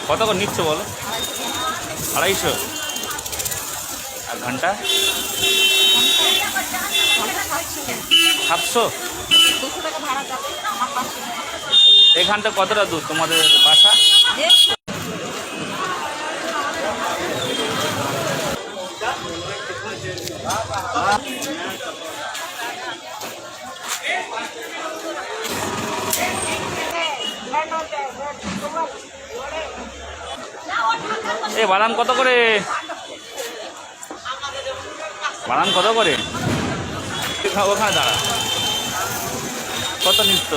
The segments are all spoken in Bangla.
কত করে নিচ্ছ বলো? 250। আর ঘন্টা 700। 200 টাকা ভাড়া যাবে আমার পাশে। এখান থেকে কতটা দূর তোমাদের বাসা? এ বাদাম কত করে? বাদাম কত করে? ওখানে দাঁড়া। কত নিচ্ছ?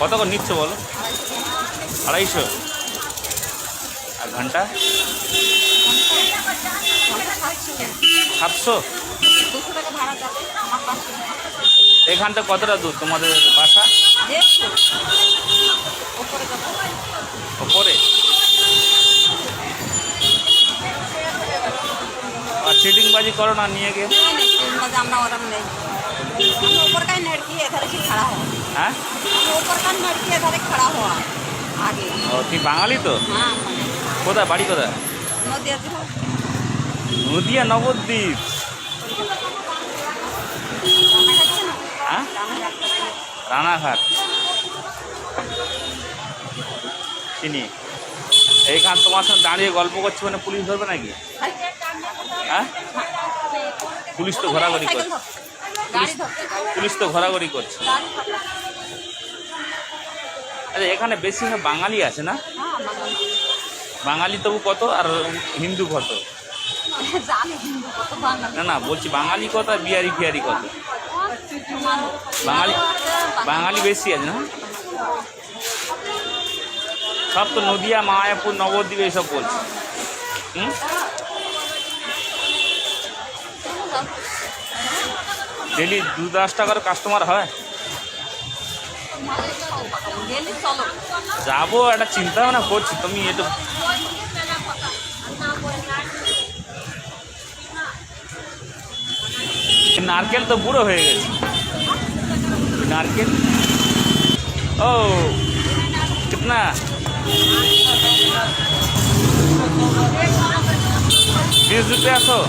কত করে নিচ্ছ বলো? 250। আর ঘন্টা 700। 200 টাকা ভাড়া যাবে আমার পাশে। এখান থেকে কতটা দূর তোমাদের বাসা? উপরে যাবো। ওপরে? আর চিটিংবাজি করো না নিয়ে গিয়ে? আমরা ওরম नहीं ऊपर का लड़की इधर ही खड़ा हो। হ্যাঁ ऊपर का लड़की इधर खड़ा हुआ आगे। ও তুই বাঙালি তো? हाँ কোথায় বাড়ি কোথায়? नदिया जिला। নদিয়া নবদ্বীপ। হ্যাঁ রানাঘাট চিনি। এইখান তোমার সঙ্গে দাঁড়িয়ে গল্প করছি মানে পুলিশ ধরবে নাকি? হ্যাঁ পুলিশ তো ঘোরাঘুরি করছে। পুলিশ তো ঘোরাঘুরি করছে। আচ্ছা এখানে বেশিরভাগ বাঙালি আছে না? বাঙালি তবু কত আর হিন্দু কত? না না বলছি বাঙালি কত আর বিহারি ফিহারি কত? বাঙালি বাঙালি বেশি আছে না? সব তো নদিয়া মায়াপুর নবদ্বীপ এইসব বলছে। হুম ডেলি 2-10 টাকার কাস্টমার হয়? যাবো একটা চিন্তা ভাবনা করছি। তুমি একটু নারকেল তো বুড়ো হয়ে গেছে। নারকেল ও कितना? 20 रुपया 100।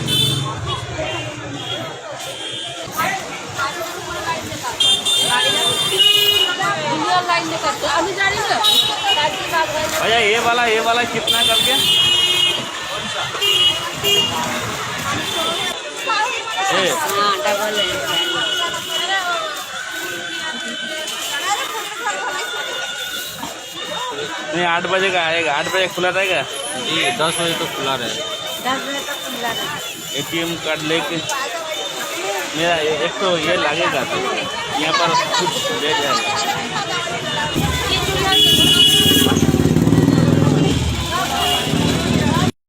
भैया ये वाला कितना करके? डबल नहीं 8 बजे का आएगा। 8 बजे खुला रहेगा? जी 10 बजे तो खुला रहेगा। 10 बजे तक खुला रहेगा। एटीएम कार्ड लेके मेरा एक तो ये लगेगा तो यहाँ पर कुछ ले जाएगा।